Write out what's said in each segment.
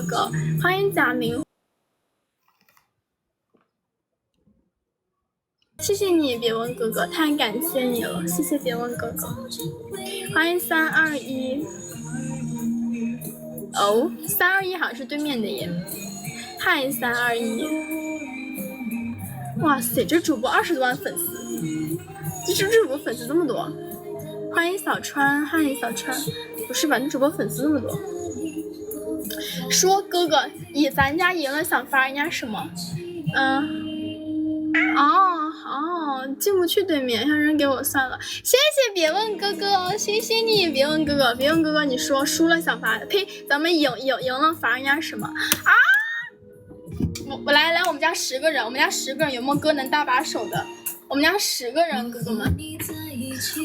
哥哥，欢迎贾明，谢谢你，别问哥哥，太感谢你了，谢谢别问哥哥，欢迎321。哦，321好像是对面的耶。嗨，321。哇塞，这主播20多万粉丝，这主播粉丝这么多。欢迎小川，欢迎小川。不是吧？这主播粉丝那么多。说哥哥，咱家赢了想发人家什么？进不去对面，让人给我算了。谢谢别问哥哥，谢谢你，别问哥哥，别问哥哥，你说输了想发，呸，咱们赢了罚人家什么啊？我来，我们家10个人，有没有哥能搭把手的？我们家10个人，哥哥们，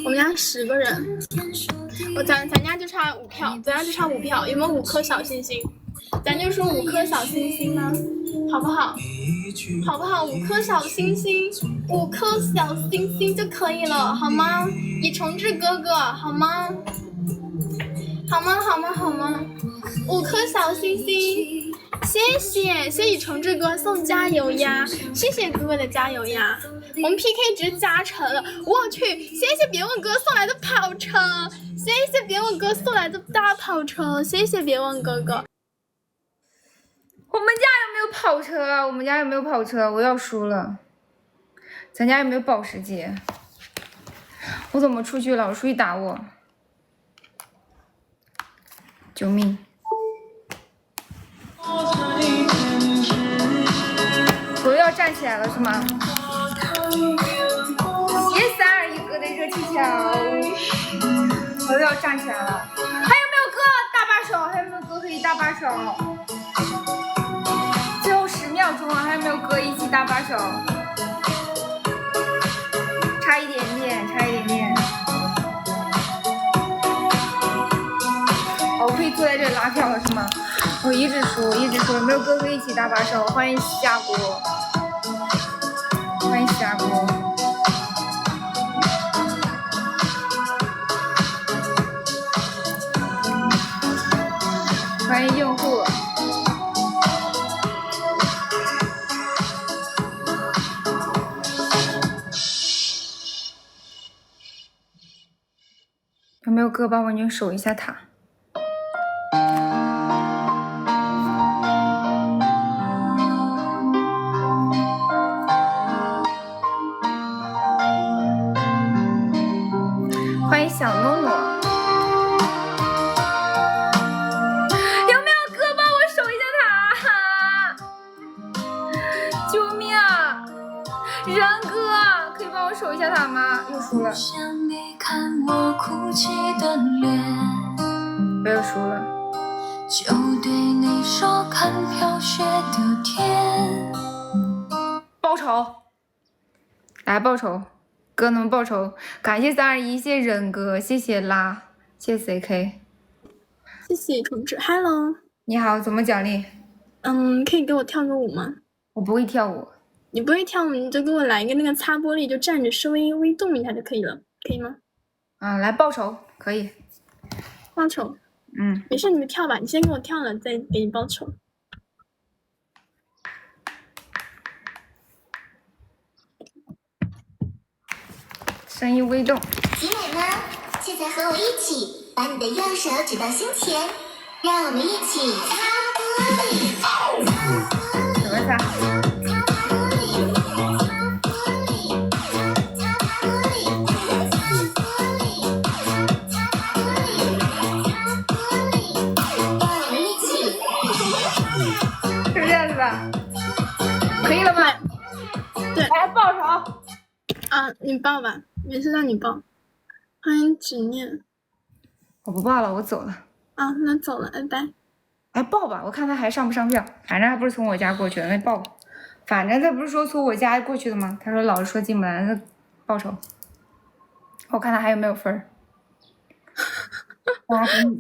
我们家10个人，咱家就差5票，有没有5颗小星星？咱就说5颗小星星呢，好不好？5颗小星星，5颗小星星就可以了，好吗？以重志哥哥，好吗？5颗小星星，谢谢以重志哥送加油呀，谢谢哥哥的加油呀，我们 PK 值加成了，我去，谢谢别问哥送来的跑车，谢谢别问哥送来的大跑车，谢谢别问哥哥。我们家有没有跑车啊？我要输了。咱家有没有保时捷？我怎么出去了？我出去打我！救命！我又要站起来了是吗？谢谢321哥的热气球，我又要站起来了。还有没有哥搭把手？还有没有哥可以搭把手？最后10秒钟了，还有没有哥一起搭把手？差一点点。我可以坐在这里拉票了是吗？我一直输，有没有哥可以一起搭把手？欢迎下锅，欢迎用户。有没有哥帮我女守一下塔？欢迎小诺诺。有没有哥帮我守一下塔？救命啊！然哥，可以帮我守一下塔吗？又输了。我又输了。就对你说看飘雪的天。报仇！来报仇！哥能报仇！感谢321，谢谢忍哥，谢谢拉，谢谢 CK， 谢谢重置。Hello， 你好，怎么奖励？可以给我跳个舞吗？我不会跳舞。你不会跳舞，你就给我来一个那个擦玻璃，就站着稍微微动一下就可以了，可以吗？来报仇，可以。报仇。没事，你们跳吧，你先给我跳了，再给你报仇。声音微动。集美们，现在和我一起把你的右手指到胸前，让我们一起擦玻璃。怎么擦？可以了吗？对，来报仇啊！你报吧，没事让你报。欢迎执念。我不报了，我走了。啊，那走了，拜拜。哎，报吧，我看他还上不上票。反正还不是从我家过去的，那报吧。反正他不是说从我家过去的吗？他说老师说进不来，那报仇。我看他还有没有分儿。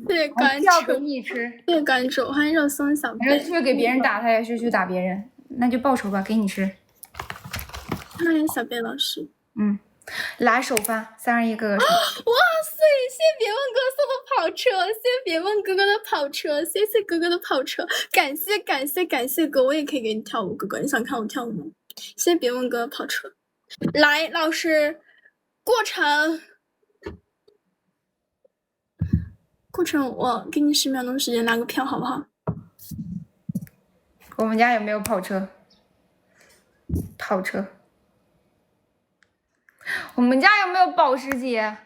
谢谢关注，给你吃。谢谢关注，欢迎肉松小贝。反正去给别人打，他也是去打别人，那就报仇吧，给你吃。欢迎小贝老师。来首发321哥哥说。哇塞！谢谢别问哥送的跑车，谢谢别问哥哥的跑车，谢谢哥哥的跑车，感谢感谢感谢哥，我也可以给你跳舞，哥哥，你想看我跳舞吗？谢谢别问哥的跑车。来，老师，过程，我给你10秒钟时间拿个票，好不好？我们家有没有跑车？跑车。我们家有没有保时捷？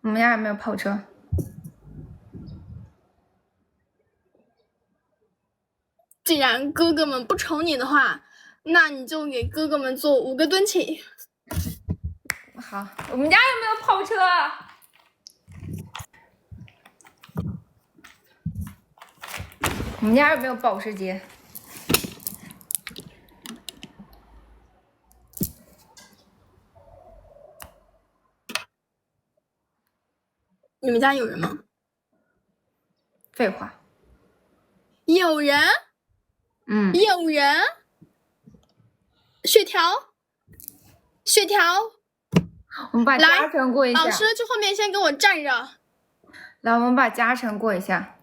我们家有没有跑车？既然哥哥们不宠你的话，那你就给哥哥们做5个蹲起。好，我们家有没有跑车？我们家有没有保时捷？你们家有人吗？废话。有人。有人。血条。我们把加成过一下。老师去后面先给我站着。来，我们把加成过一下。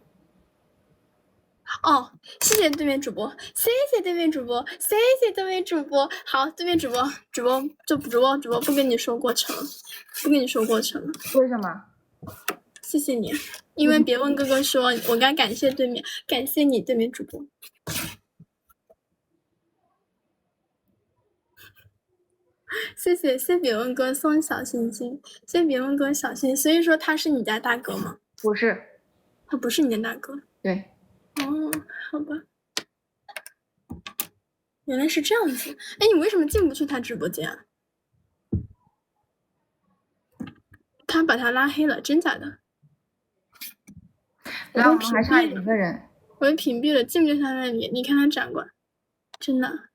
哦，谢谢对面主播，谢谢对面主播，谢谢对面主播。好，对面主播不跟你说过程了，不跟你说过程了。为什么？谢谢你，因为别问哥哥说，我该感谢对面，感谢你对面主播。谢谢别问哥送小心心，谢谢别问哥小心。所以说他是你家大哥吗？不是，他不是你家大哥。对。哦，好吧，原来是这样子。哎，你为什么进不去他直播间啊？他把他拉黑了，真假的？然后我们还差1个人，我也屏蔽了，进不去他那里。你看他展馆，真的。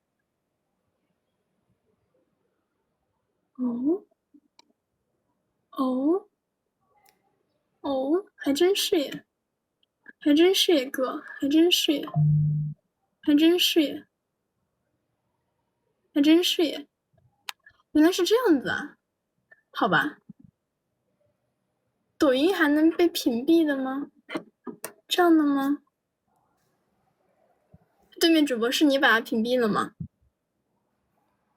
哦，还真是耶，还真是耶，哥，还真是耶，还真是耶，还真是耶，原来是这样子啊，好吧。抖音还能被屏蔽的吗？这样的吗？对面主播是你把他屏蔽了吗？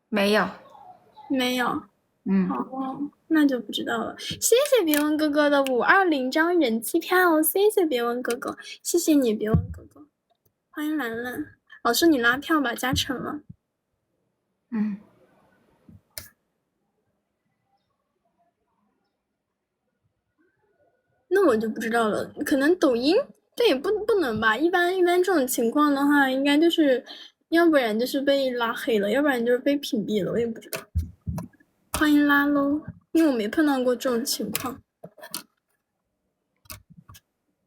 没有。哦，那就不知道了。谢谢别问哥哥的520张人气票，谢谢别问哥哥，谢谢你别问哥哥。欢迎兰兰，老师你拉票吧，加成了。那我就不知道了，可能抖音，但也不能吧。一般这种情况的话，应该就是要不然就是被拉黑了，要不然就是被屏蔽了，我也不知道。欢迎拉喽，因为我没碰到过这种情况。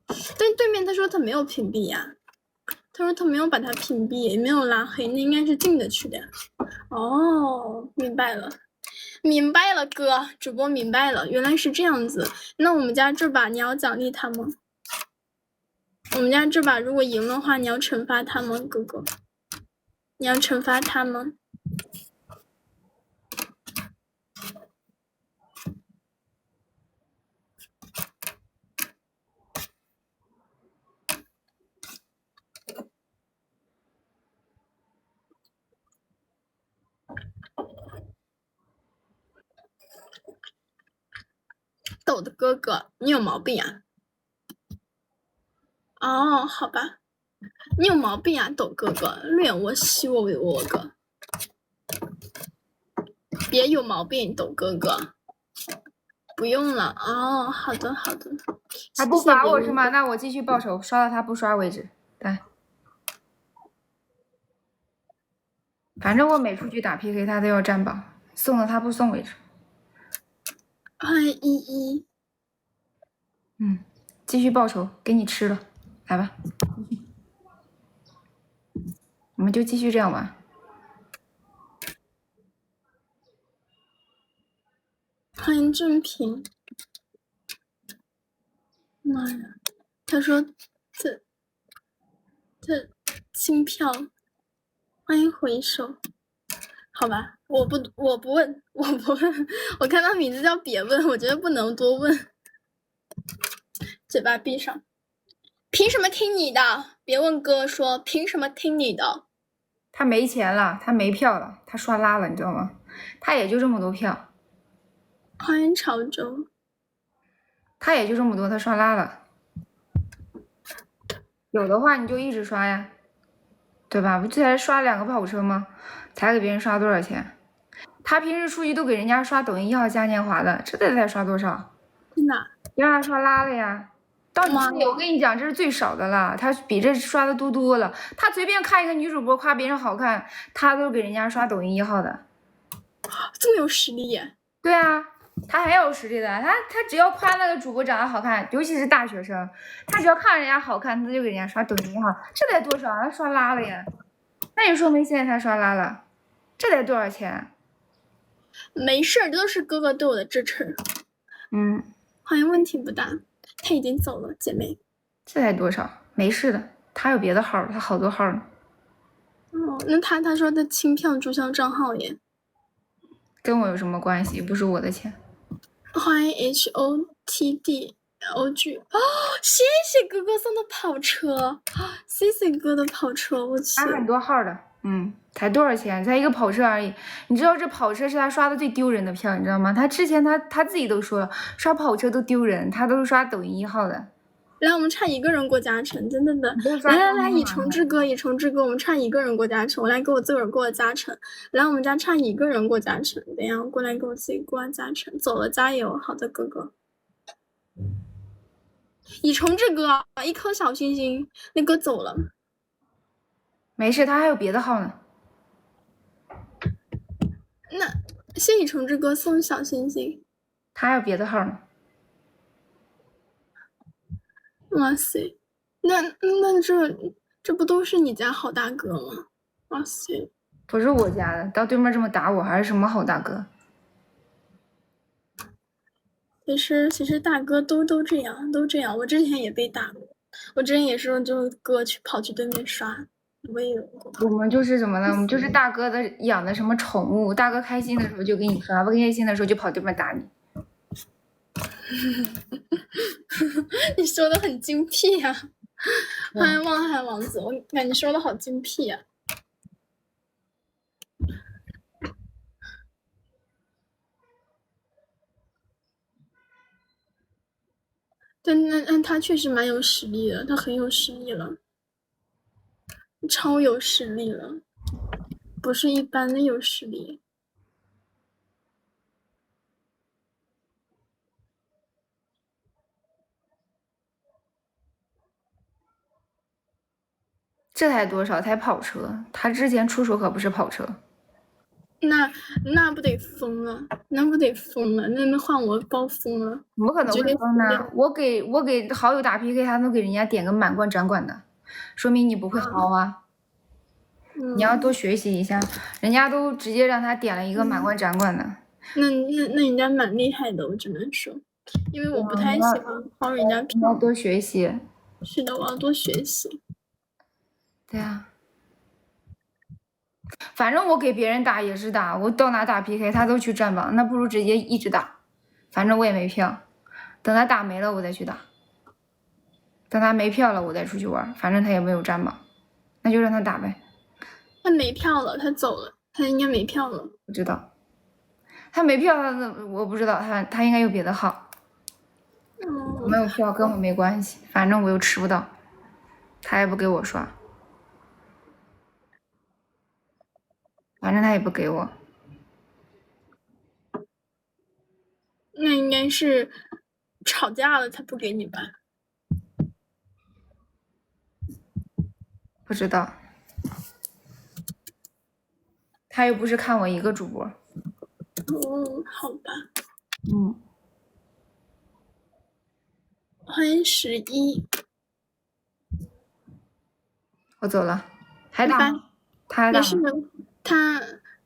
但对面他说他没有屏蔽呀，他说他没有把他屏蔽，也没有拉黑，那应该是进得去的呀。哦，明白了。明白了，哥，主播明白了，原来是这样子。那我们家这把你要奖励他吗？我们家这把如果赢的话，你要惩罚他吗，哥哥？你要惩罚他吗？抖的哥哥，你有毛病啊？哦，好吧，你有毛病啊，抖哥哥，略我惜我为我哥，别有毛病，抖哥哥，不用了哦，好的，还不罚我是吗？那我继续报仇，刷到他不刷为止。来，反正我每出去打 PK 他都要占榜，送到他不送为止。欢迎依依，继续报仇，给你吃了，来吧，我们就继续这样玩。欢迎正平，妈呀，他说这清票，欢迎回首，好吧，我不问，我不问。我看到名字叫别问，我觉得不能多问。嘴巴闭上。凭什么听你的？别问哥说凭什么听你的？他没钱了，他没票了，他刷拉了，你知道吗？他也就这么多票。欢迎潮州。他也就这么多，他刷拉了。有的话你就一直刷呀，对吧？不这才刷2个跑车吗？才给别人刷多少钱？他平时出去都给人家刷抖音1号嘉年华的，这得才刷多少？真的？让他刷拉了呀。到你这里，我跟你讲，这是最少的了，他比这刷的多了。他随便看一个女主播夸别人好看，他都给人家刷抖音1号的。这么有实力耶？对啊，他很有实力的。他只要夸那个主播长得好看，尤其是大学生，他只要看人家好看，他就给人家刷抖音1号。这得多少？他刷拉了呀？那你说明现在他刷拉了，这得多少钱？没事，都是哥哥对我的支持。好像问题不大。他已经走了，姐妹。这才多少？没事的，他有别的号，他好多号呢。哦，那他说他清票注销账号耶。跟我有什么关系？不是我的钱。欢迎 HOTDLG 哦，谢谢哥哥送的跑车，谢谢哥的跑车，我去。还很多号的，才多少钱？才一个跑车而已。你知道这跑车是他刷的最丢人的票，你知道吗？他之前他自己都说了，刷跑车都丢人，他都是刷抖音1号的。来，我们差1个人过嘉诚，真的。来，以虫之歌，我们差1个人过嘉诚，我来给我自个儿过嘉诚。来，我们家差1个人过嘉诚，等一下我过来给我自己过嘉诚。走了，加油，好的，哥哥。以虫之歌，1颗小星星，那哥走了。没事，他还有别的号呢。那谢以虫之歌送小星星。他还有别的号呢。哇塞，那这不都是你家好大哥吗？哇塞，不是我家的，到对面这么打我，还是什么好大哥？其实大哥都这样，我之前也被打过，我之前也是就哥跑去对面刷，我也有过。我们就是什么呢？我们就是大哥的养的什么宠物，大哥开心的时候就给你刷，不开心的时候就跑对面打你。你说的很精辟呀、欢迎望海王子，我感觉说的好精辟呀、但他确实蛮有实力的，他很有实力了，超有实力了，不是一般的有实力。这才多少？才跑车？他之前出手可不是跑车。那不得疯了？那换我包疯了？怎么可能会疯呢？我给好友打 PK，他能给人家点个满贯掌管的，说明你不会薅啊。你要多学习一下，人家都直接让他点了一个满贯掌管的。那人家蛮厉害的，我只能说，因为我不太喜欢薅人家票。要多学习。是的，我要多学习。对啊。反正我给别人打也是打，我到哪打 PK 他都去占榜，那不如直接一直打，反正我也没票，等他打没了我再去打，等他没票了我再出去玩，反正他也没有占榜，那就让他打呗。他没票了，他走了，他应该没票了。不知道，他没票，我不知道，他应该有别的号。我没有票跟我没关系，反正我又吃不到，他也不给我刷。反正他也不给我，那应该是吵架了才不给你吧？不知道，他又不是看我一个主播。好吧。欢迎11。我走了，还打吗？他还打吗？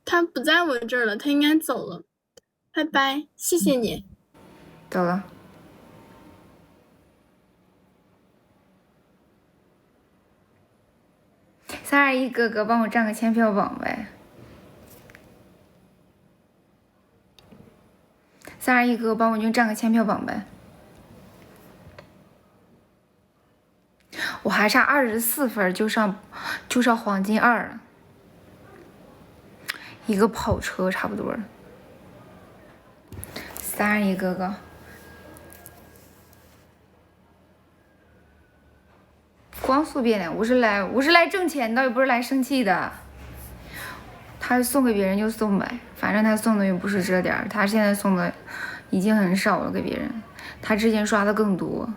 他不在我这儿了，他应该走了。拜拜，谢谢你。走了。321哥哥，帮我占个签票榜呗。321哥，帮我就占个签票榜呗。我还差24分就上黄金2了，一个跑车差不多了。321哥哥，光速变脸，我是来挣钱的，又不是来生气的。他送给别人就送呗，反正他送的又不是这点儿，他现在送的已经很少了给别人，他之前刷的更多，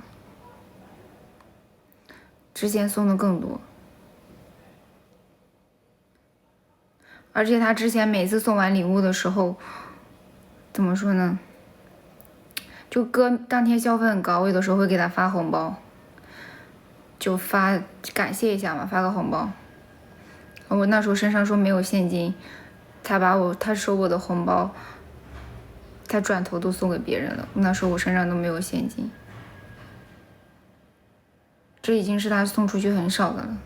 之前送的更多，而且他之前每次送完礼物的时候，怎么说呢？就哥当天消费很高，我有的时候会给他发红包，就发感谢一下嘛，发个红包。我那时候身上说没有现金，他收我的红包，他转头都送给别人了。那时候我身上都没有现金，这已经是他送出去很少的了。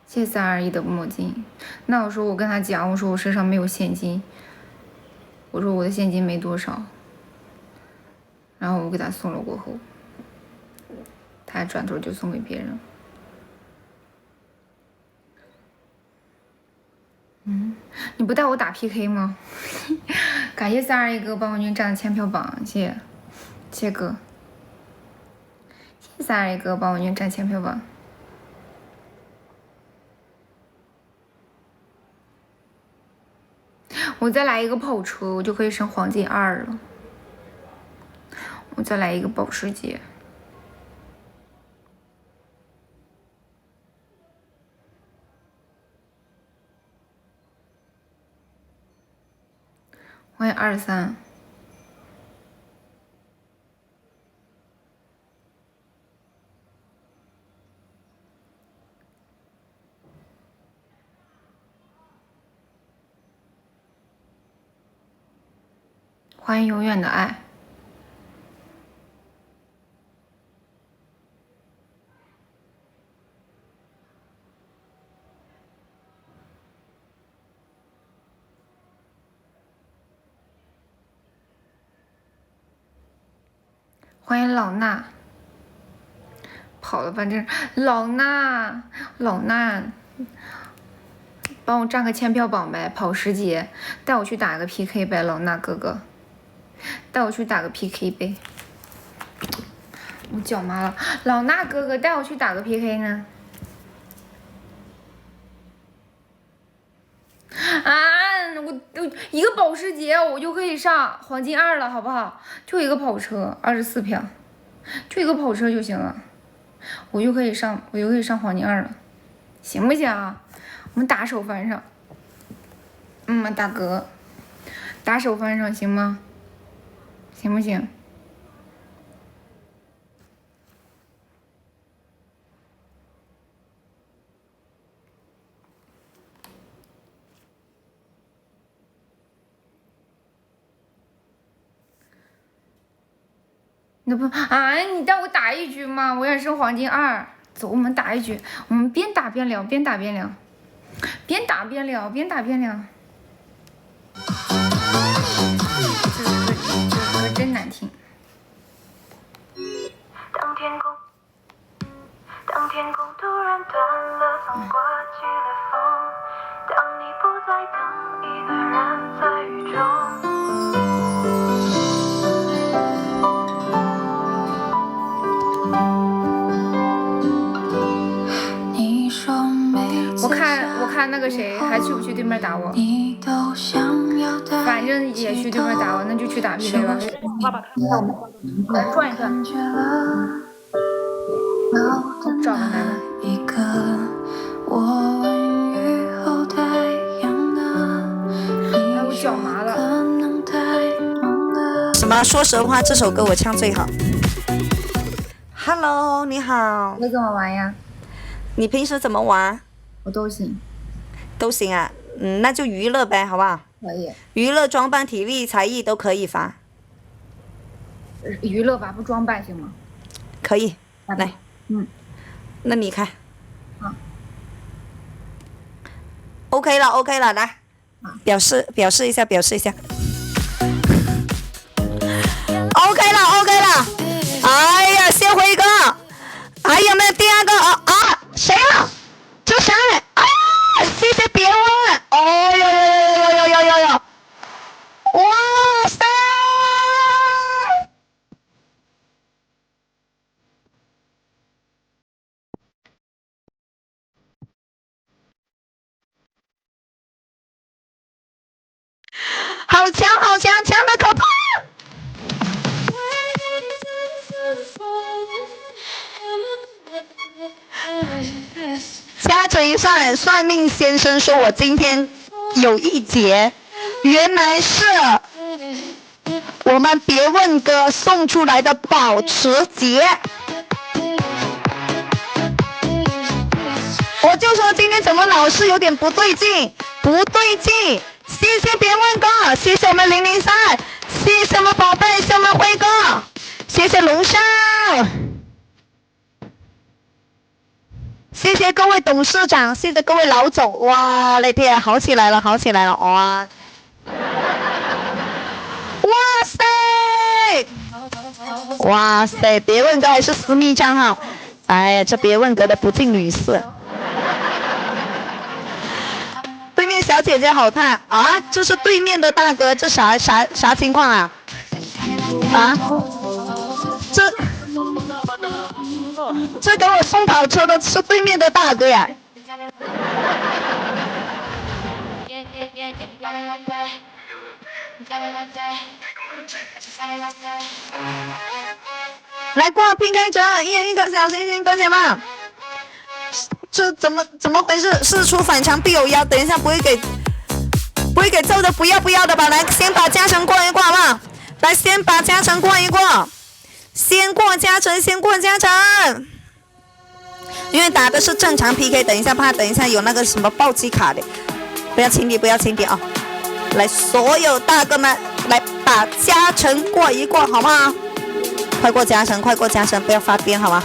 谢谢321的墨镜。那我说我跟他讲，我说我身上没有现金，我说我的现金没多少。然后我给他送了过后，他还转头就送给别人。你不带我打 PK 吗？感谢321哥帮我就占签票榜，谢谢哥，谢谢321哥帮我就占签票榜。我再来一个跑车，我就可以升黄金2了。我再来一个保时捷。欢迎23。欢迎永远的爱。欢迎老衲，跑了，反正老衲，帮我占个签票榜呗，跑10节，带我去打个 PK 呗，老衲哥哥，带我去打个 PK 呗。我脚麻了，老衲哥哥带我去打个 PK 呢？我一个保时捷我就可以上黄金2了，好不好？就一个跑车，24票，就一个跑车就行了，我就可以上黄金2了，行不行啊？我们打手翻上，大哥，打手翻上行吗？行不行？那不啊，你带我打一局嘛，我也升黄金2。走，我们打一局，我们边打边聊，边打边聊，边打边聊，边打边聊。这歌真难听。当天空突然断了风，刮起了风，当你不再等一个人在雨中。我看那个谁还去不去对面打我？反正也去对面打我，那就去打 PK 吧。爸爸看一下我们，来转一转。找个男的。哎，我脚麻了。什么？说实话，这首歌我唱最好。Hello， 你好。你怎么玩呀？你平时怎么玩？我都行。都行啊，那就娱乐呗，好不好？可以。娱乐、装扮、体力、才艺都可以发。娱乐吧，不装扮行吗？可以。来。那你开。好。OK 了 OK 了，来表示一下OK 了，哎呀，谢辉哥，还有没有第二个谁啊？就谁？啊，谢谢别问，哦哟，哇塞！好强，强的可怕！家阵一算命先生说我今天有一劫，原来是我们别问哥送出来的保持节。我就说今天怎么老是有点不对劲。谢谢别问哥，谢谢我们003，谢谢我们宝贝，谢谢我们辉哥，谢谢龙少，谢谢各位董事长，谢谢各位老总，哇，那天好起来了，哇塞，别问哥还是私密账号，哎呀，这别问哥的不近女色。对面小姐姐好看啊！这是对面的大哥，这啥情况啊？啊？这给我送跑车的是对面的大哥呀！来挂 PK 折，一个小星星，恭喜吧！这怎么回事？事出反常必有妖，等一下不会给揍的不要的吧？来，先把加成过一过好不好？来，先把加成过一过，先过加成。因为打的是正常 PK， 等一下有那个什么暴击卡的，不要轻敌啊！来，所有大哥们来把加成过一过好不好？快过加成，不要发癫好吗？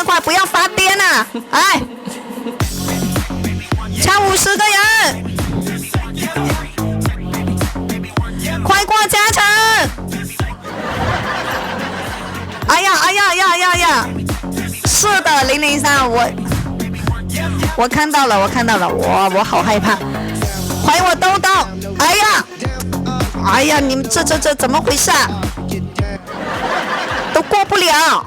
快，不要发癫啊！哎，差50个人，快过加成！哎呀！是的，003，我看到了，我好害怕！欢迎我豆豆！哎呀，你们这怎么回事啊？都过不了！